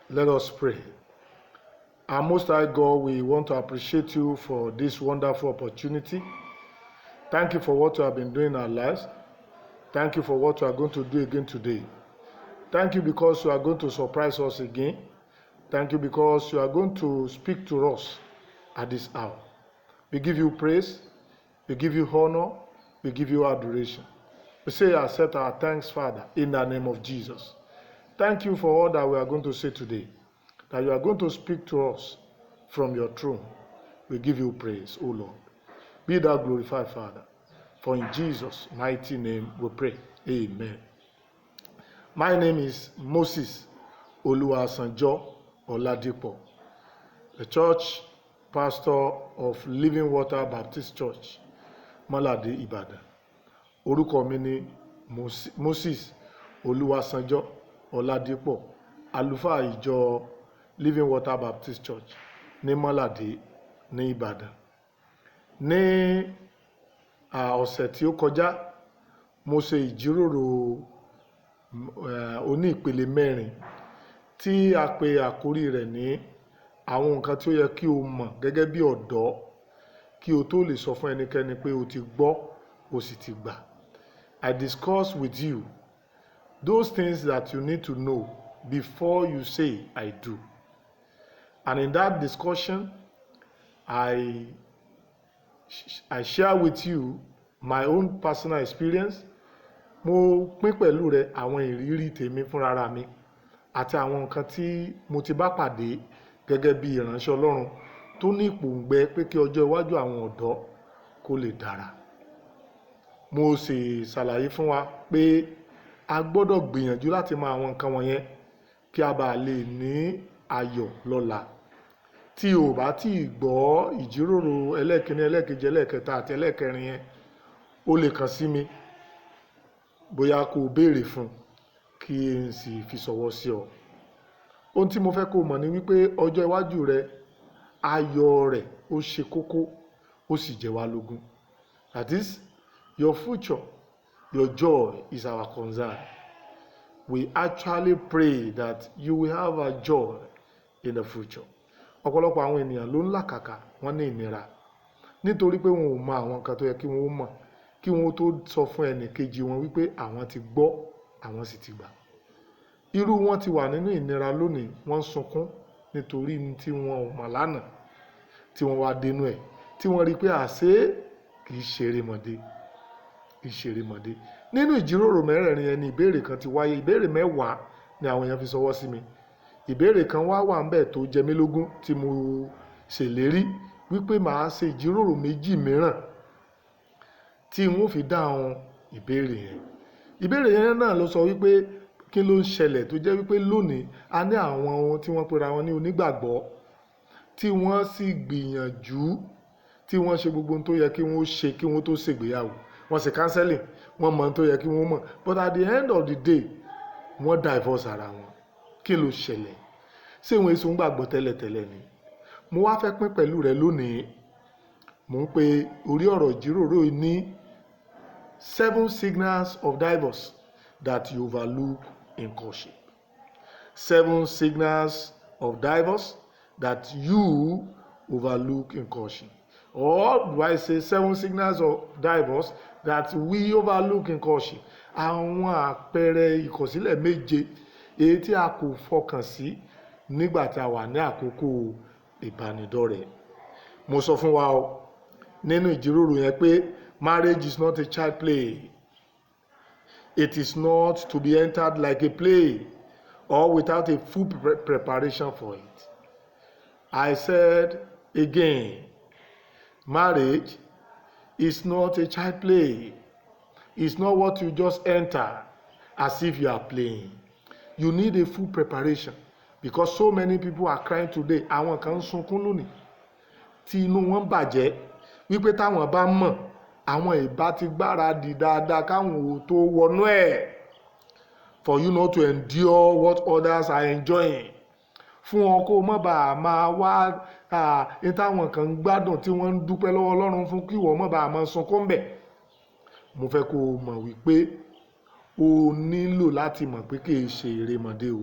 Let us pray. Our Most High God, we want to appreciate you for this wonderful opportunity. Thank you for what you have been doing in our lives. Thank you for what you are going to do again today. Thank you because you are going to surprise us again. Thank you because you are going to speak to us at this hour. We give you praise. We give you honor. We give you adoration. We say, accept our thanks, Father, in the name of Jesus. Thank you for all that we are going to say today, that you are going to speak to us from your throne. We give you praise, O Lord. Be thou glorified, Father. For in Jesus' mighty name we pray. Amen. My name is Moses Oluwasanjo Oladipo, the church pastor of Living Water Baptist Church, Malade, Ibadan. Orúkọ mi ni Moses Oluwasanjo Oladipo, àlùfáà ìjọ Living Water Baptist Church ní Malade ní Ìbàdàn. Ní ọ̀sẹ̀ tí ó kọjá, mo ṣe ìjíròrò oní ìpele mẹ́rin tí a pè àkórí rẹ̀ ní àwọn nǹkan tí ó yẹ kí o mọ̀ gẹ́gẹ́ bí ọ̀dọ́ kí o tó lè sọ fún ẹnikẹ́ni pé o ti gbọ́ o sì ti gbà. I discuss with you those things that you need to know before you say I do. And in that discussion, I share with you my own personal experience. Mo pín pẹ̀lú rẹ àwọn ìrírí tèmi fúnra mi àti àwọn nǹkan tí mo ti bá pàdé gẹ́gẹ́ bí ìránṣẹ́ Ọlọ́run tó ní ìpòǹgbẹ pé kí ọjọ́ iwájú àwọn ọ̀dọ́ kó lè dára. Mo sì ṣàlàyé fún wa pé a gbọ́dọ̀ gbìyànjú láti mọ àwọn nǹkan wọ̀nyẹn kí a bá lè ní ayọ̀ lọ́la. Tí o bá tí gbọ́ ìjíròrò ẹlẹ́kìíní, ẹlẹ́kejì, ẹlẹ́kẹta àti ẹlẹ́kẹrin yẹn, o lè kàn sí mi bóyá kó o béèrè fún kí n sì fi ṣọwọ́ sí ọ. Ohun tí mo fẹ́ kó o mọ̀ ni wípé ọjọ́ iwájú rẹ, ayọ̀ rẹ̀ ó ṣe kókó ó sì jẹ wá lógún. That is, your future, your joy is our concern. We actually pray that you will have a joy in the future. Ọ̀pọ̀lọpọ̀ àwọn ènìyàn ló ń làkàkà wọ́n ní ìnira nítorí pé wọn ò mọ àwọn nǹkan tó yẹ kí wọ́n mọ̀ kí wọ́n tó sọ fún ẹnìkejì wọn wípé àwọn ti gbọ́ àwọn sì ti gbà. Irú wọn ti wà nínú ìnira lónìí, wọ́n ń sunkún nítorí tí wọn ò mọ̀ lánàá tí wọ́n wá dénú ẹ̀ tí wọ́n rí pé àṣé kì í ṣerémọdé. Nínú ìjíròrò mẹ́rẹ̀ẹ̀rin ẹni ìbéèrè kan ti wáyé. Ìbéèrè 10 ni àwọn èèyàn fi ṣọwọ́ sí mi. Ìbéèrè kan wà ńbẹ̀ tó jẹ mí lógún tí mo ṣèlérí wípé màá ṣe ìjíròrò 2 mìíràn tí wọ́n fi dáhùn ìbéèrè yẹn. Ìbéèrè yẹn náà ló sọ wípé kí ló ń ṣẹlẹ̀ tó jẹ́ wípé lónìí a ní àwọn ohun tí wọ́n pera wọn ní onígbàgbọ́ tí wọ́n sì gbìyànjú tí wọ́n ṣe gbogbo ohun tó yẹ kí wọ́n ṣe kí wọ́n tó ṣègbéyàwó. Wọ́n ṣe counseling, wọ́n mọ ohun tó yẹ kí wọ́n mọ̀, but at the end of the day wọ́n divorce ara wọn. Kí ló ṣẹlẹ̀? Ṣé wọn èso ń gbàgbọ́ tẹ́lẹ̀tẹ́lẹ̀ ni? Mo wá fẹ́ pín pẹ̀lú rẹ lónìí. Mo ń pe orí ọ̀rọ̀ ìjíròrò ní 7 signals of divorce that you overlook in courtship. 7 signals of divorce that you overlook in courtship. Or do I say 7 signals of divorce that we overlook in courtship? Àwọn àpẹẹrẹ ìkọ̀sílẹ̀ 7 èyí tí a kò fọkàn sí nígbà tí a wà ní àkókò ìbánidọ́rẹ̀ẹ́. Mo sọ fún wa nínú ìjíròrò yẹn pé marriage is not a child play. It is not to be entered like a play or without a full preparation for it. I said again, marriage is not a child play. It's not what you just enter as if you are playing. You need a full preparation because so many people are crying today. Àwọn kan ń sunkún lónìí tí inú wọn bàjẹ́ wípé táwọn bá mọ̀ àwọn ìbá ti gbáradì dáadáa káwọn ò tó wọnú ẹ̀. For you not to endure what others are enjoying. Fún wọn kó má bàa máa wá ní táwọn kan ń gbádùn tí wọ́n ń dúpẹ́ lọ́wọ́ Ọlọ́run fún kí wọ́n má bàa máa sunkún bẹ̀. Mo fẹ́ kó o mọ̀ wípé o nílò láti mọ̀ pé kì í ṣe erémọdé o.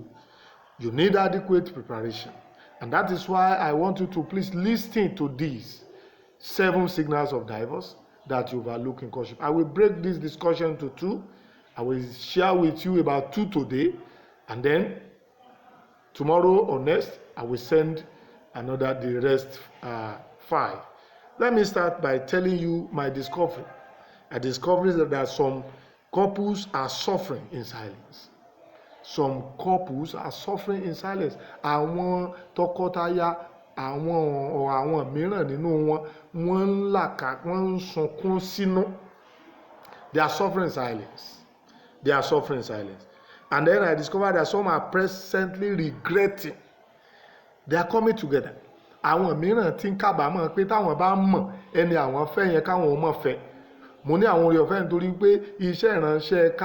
You need adequate preparation. And that is why I want you to please listen to these 7 signals of divorce that you overlook in courtship. I will break this discussion to 2. I will share with you about 2 today, and then tomorrow or next I will send the rest 5. Let me start by telling you my discovery. I discovered that some couples are suffering in silence. Some couples are suffering in silence. Àwọn tọkọtaya, àwọn mìíràn nínú wọn, wọ́n ń làkà, wọ́n ń sunkún sínú. They are suffering in silence. They are suffering in silence. And then I discovered that some are presently regretting. They are coming together. Àwọn mìíràn tí ń kábàámọ̀ pé táwọn bá mọ̀ ẹni àwọn fẹ́ yẹn káwọn ò mọ̀ fẹ́. Mo ní àwọn oore ọ̀fẹ́ nítorí pé iṣẹ́ ìránṣẹ́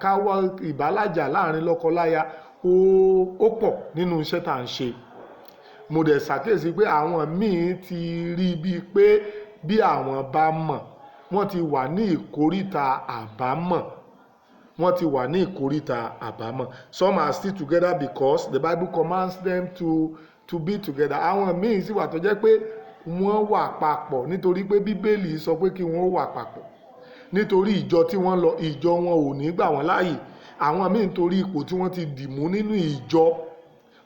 ká wá ìbálàjà láàrin lọ́kọláya ó pọ̀ nínú iṣẹ́ tá à ń ṣe. Mo dẹ̀ ṣàkíyèsí pé àwọn míì ti rí bíi pé bí àwọn bá mọ̀, wọ́n ti wà ní ìkóríta àbámọ̀. Wọ́n ti wà ní ìkóríta àbámọ̀. Some are still together because the Bible commands them to be together. Àwọn míì sì wà tó jẹ́ pé wọ́n wà papọ̀ nítorí pé Bíbélì sọ pé kí wọ́n wà papọ̀. Nítorí ìjọ tí wọ́n lọ, ìjọ wọn ò ní gbà wọ́n láàyè. Àwọn míì nítorí ipò tí wọ́n ti dìmú nínú ìjọ,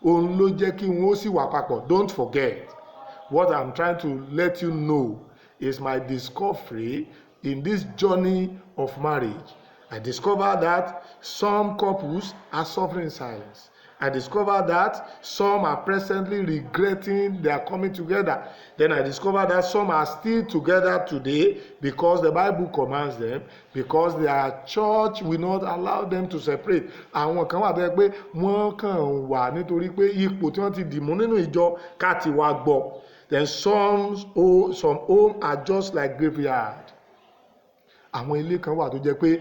òun ló jẹ́ kí wọ́n sì wà papọ̀. Don't forget, what I'm trying to let you know is my discovery in this journey of marriage. I discovered that some couples are suffering in silence. I discovered that some are presently regretting their coming together. Then I discovered that some are still together today because the Bible commands them, because their church will not allow them to separate. Àwọn kan wà bẹ́ẹ̀ pé wọ́n kàn wà nítorí pé ipò tí wọ́n ti dìmú nínú ìjọ ká ti wá gbọ́. Then some home are just like graveyard. Àwọn ilé kan wà tó jẹ́ pé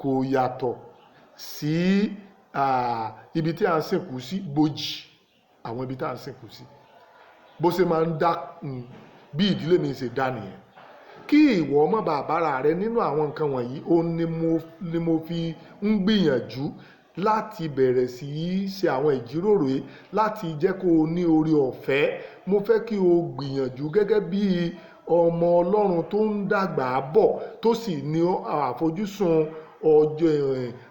kò yàtọ̀ sí ibi tí a ń sìnkú sí bojì. Àwọn ibi tí a ń sìnkú sí bó ṣe máa ń dá bí ìdílé mi ṣe dá nìyẹn. Kí ìwọ má bàa bára rẹ nínú àwọn nǹkan wọ̀nyí, ó ní mo fi ń gbìyànjú láti bẹ̀rẹ̀ sí í ṣe àwọn ìjíròrò yìí láti jẹ́ kó o ní oore ọ̀fẹ́. Mo fẹ́ kí o gbìyànjú gẹ́gẹ́ bí ọmọ Ọlọ́run tó ń dàgbà bọ̀ tó sì ní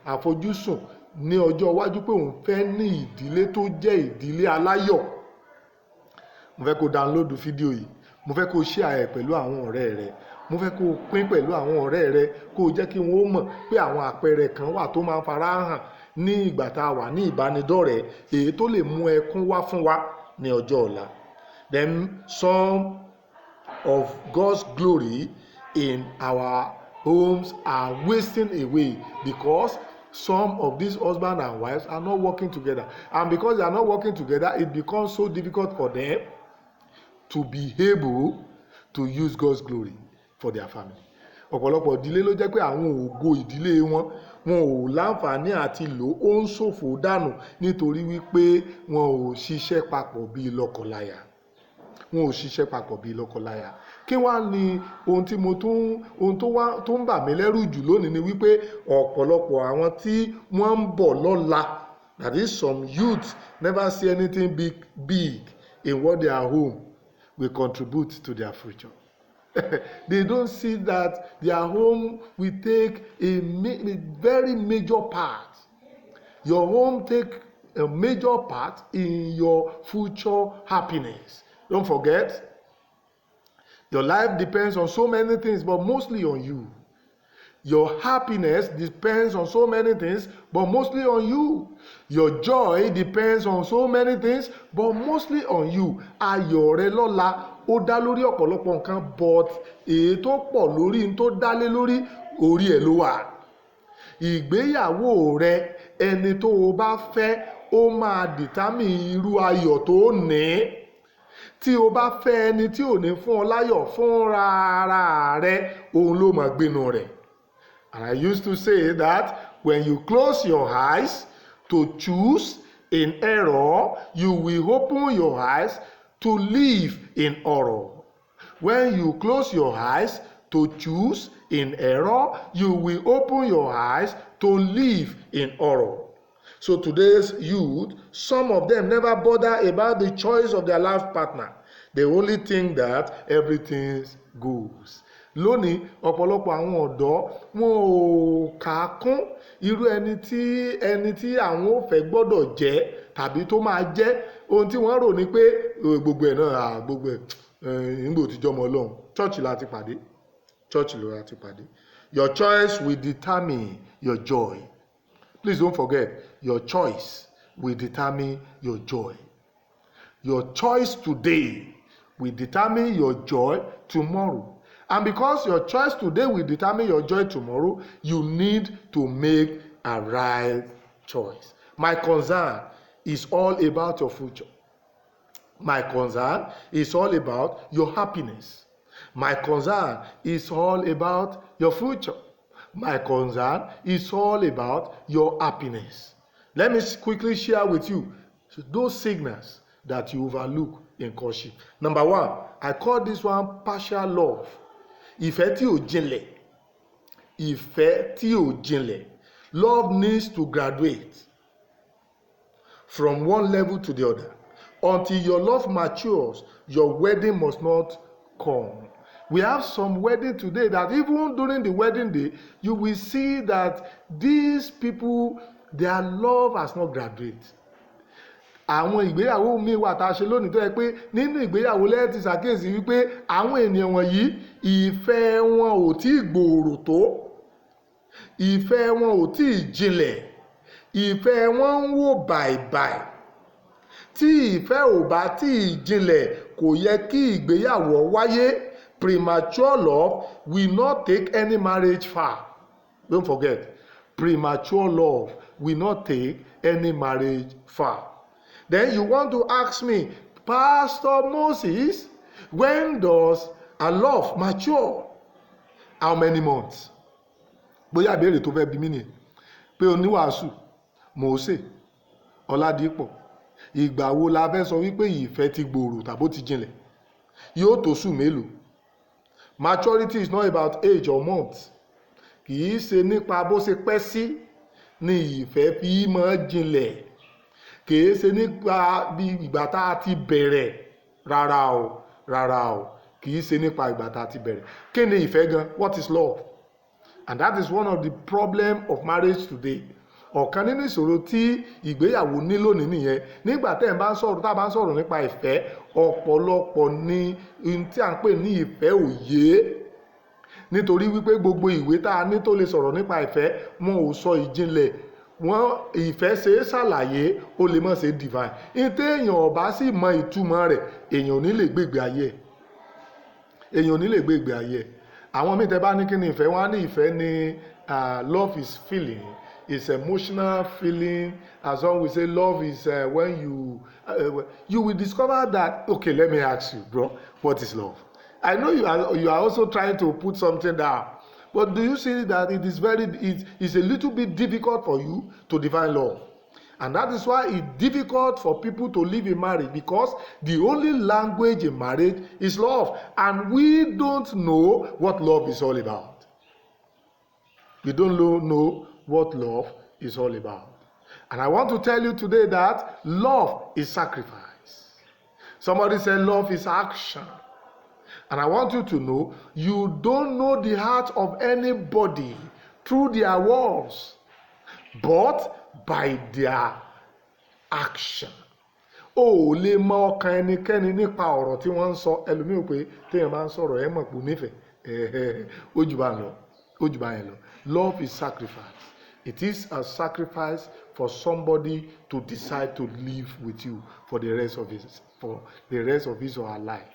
àfojúsùn ní ọjọ́ iwájú pé òun fẹ́ ní ìdílé tó jẹ́ ìdílé aláyọ̀. Mo fẹ́ kó download fídíò yìí. Mo fẹ́ kó share ẹ̀ pẹ̀lú àwọn ọ̀rẹ́ rẹ. Mo fẹ́ kó pín pẹ̀lú àwọn ọ̀rẹ́ rẹ kó jẹ́ kí wọ́n mọ̀ pé àwọn àpẹẹrẹ kan wà tó máa ń farahàn ní ìgbà tá a wà ní ìbánidọ́rẹ̀ẹ́ èyí tó lè mú ẹkún wá fún wa ní ọjọ́ ọ̀la. Then some of God's glory in our homes are wasting away because some of these husbands and wives are not working together. And because they are not working together, it becomes so difficult for them to be able to use God's glory for their family. Ọ̀pọ̀lọpọ̀ ìdílé ló jẹ́ pé àwọn ògo ìdílé wọn ò láǹfààní àti lò ó ń ṣòfò dànù nítorí wípé wọn ò ṣiṣẹ́ papọ̀ bí lọ́kọláya. Kí wá ní ohun tó ń bà mí lẹ́rù jù lónìí ni wípé ọ̀pọ̀lọpọ̀ àwọn tí wọ́n ń bọ̀ lọ́la, that is some youth never see anything big in what they are home will contribute to their future. They don't see that their home will take a very major part. Your home take a major part in your future happiness. Don't forget, your life depends on so many things, but mostly on you. Your happiness depends on so many things, but mostly on you. Your joy depends on so many things, but mostly on you. Ayọ̀ rẹ lọ́la ó dá lórí ọ̀pọ̀lọpọ̀ nǹkan, but èyí tó pọ̀ lórí n tó dálé lórí orí ẹ̀ ló wà. Ìgbéyàwó rẹ, ẹni tó o bá fẹ́, ó máa determine irú ayọ̀ tó ní. Tí o bá fẹ́ ẹni tí ò ní fún ọ láyọ̀ fúnra ara rẹ, òun ló máa gbénu rẹ̀. And I used to say that when you close your eyes to choose in error, you will open your eyes to live in horror. When you close your eyes to choose in error, you will open your eyes to live in horror. So today's youth, some of them never bother about the choice of their life partner. They only think that everything goes. Lónìí ọ̀pọ̀lọpọ̀ àwọn ọ̀dọ́ wọn ò kà á kún irú ẹni tí àwọn ò fẹ́ gbọ́dọ̀ jẹ́ tàbí tó máa jẹ́. Ohun tí wọ́n rò ní pé gbogbo ẹ̀ náà gbogbo ẹ̀ nígbò tí jọmọ Ọlọ́run church láti pàdé. Your choice will determine your joy. Please don't forget, your choice will determine your joy. Your choice today will determine your joy tomorrow. And because your choice today will determine your joy tomorrow, you need to make a right choice. My concern is all about your future. My concern is all about your happiness. My concern is all about your future. My concern is all about your happiness. Let me quickly share with you those signals that you overlook in courtship. Number one, I call this one partial love. Ìfẹ́ tí ò jinlẹ̀. Ìfẹ́ tí ò jinlẹ̀. Love needs to graduate from one level to the other. Until your love matures, your wedding must not come. We have some wedding today that even during the wedding day, you will see that these people, their love has not graduated. Àwọn ìgbéyàwó mi wà tá a ṣe lónìí tó yẹ pé nínú ìgbéyàwó lẹ́yìn ti ṣàkíyèsí wípé àwọn ènìyàn wọ̀nyí ìfẹ́ wọn ò tí ì gbòòrò tó, ìfẹ́ wọn ò tí ì jinlẹ̀, ìfẹ́ wọn ń wò bàìbàì. Tí ìfẹ́ ò bá tí ì jinlẹ̀ kò yẹ kí ìgbéyàwó wáyé. Premature love will not take any marriage far. Don't forget, premature love will not take any marriage far. Then you want to ask me, Pastor Moses, when does a love mature? How many months? Bóyá ìbéèrè tó fẹ́ bí mí nìyẹn pé oníwàásù Mósè Ọládípọ̀ ìgbà wo la fẹ́ sọ wípé ìfẹ́ ti gbòòrò tàbó ti jinlẹ̀? Yóò tó sùn mélòó? Maturity is not about age or months. Kì í ṣe nípa bó ṣe pẹ́ sí ni ìfẹ́ fi máa jinlẹ̀. Kì í ṣe nípa bí ìgbà tá a ti bẹ̀rẹ̀. Rárá o. Kì í ṣe nípa ìgbà tá a ti bẹ̀rẹ̀. Kí ni ìfẹ́ gan? What is love? And that is one of the problem of marriage today. Ọ̀kan nínú ìṣòro tí ìgbéyàwó ní lónìí nìyẹn. Nígbà tá a bá ń sọ̀rọ̀ nípa ìfẹ́, ọ̀pọ̀lọpọ̀ ni ohun tí à ń pè ní ìfẹ́ òye. Nítorí wípé gbogbo ìwé tá a ní tó lè sọ̀rọ̀ nípa ìfẹ́, wọn ò sọ ìjìnlẹ̀. Ìfẹ́ ṣe é ṣàlàyé, ó lè má ṣe divine. Ìtẹ́ èèyàn ọ̀bá sì mọ ìtumọ̀ rẹ̀, èèyàn ò ní lè gbé ìgbé ayé. Àwọn míì tẹ́ bá ní kí ni ìfẹ́, wọ́n á ní ìfẹ́ ní love is feeling. It's emotional feeling. As some will say, love is when you will discover that. Okay, let me ask you, bro, what is love? I know you are also trying to put something down, but do you see that it is a little bit difficult for you to define love? And that is why it's difficult for people to live in marriage, because the only language in marriage is love, and we don't know what love is all about. We don't know what love is all about. And I want to tell you today that love is sacrifice. Somebody said love is action. And I want you to know, you don't know the heart of anybody through their words, but by their action. O lè mọ ọkàn ẹnikẹ́ni nípa ọ̀rọ̀ tí wọ́n ń sọ. Ẹlòmíì ò pé téèyàn bá ń sọ̀rọ̀ ẹ mọ̀ pé nífẹ̀ẹ́. Ó jù bá yẹn lọ. Love is sacrifice. It is a sacrifice for somebody to decide to live with you for the rest of his or her life.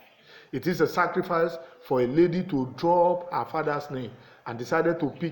It is a sacrifice for a lady to drop her father's name and decided to pick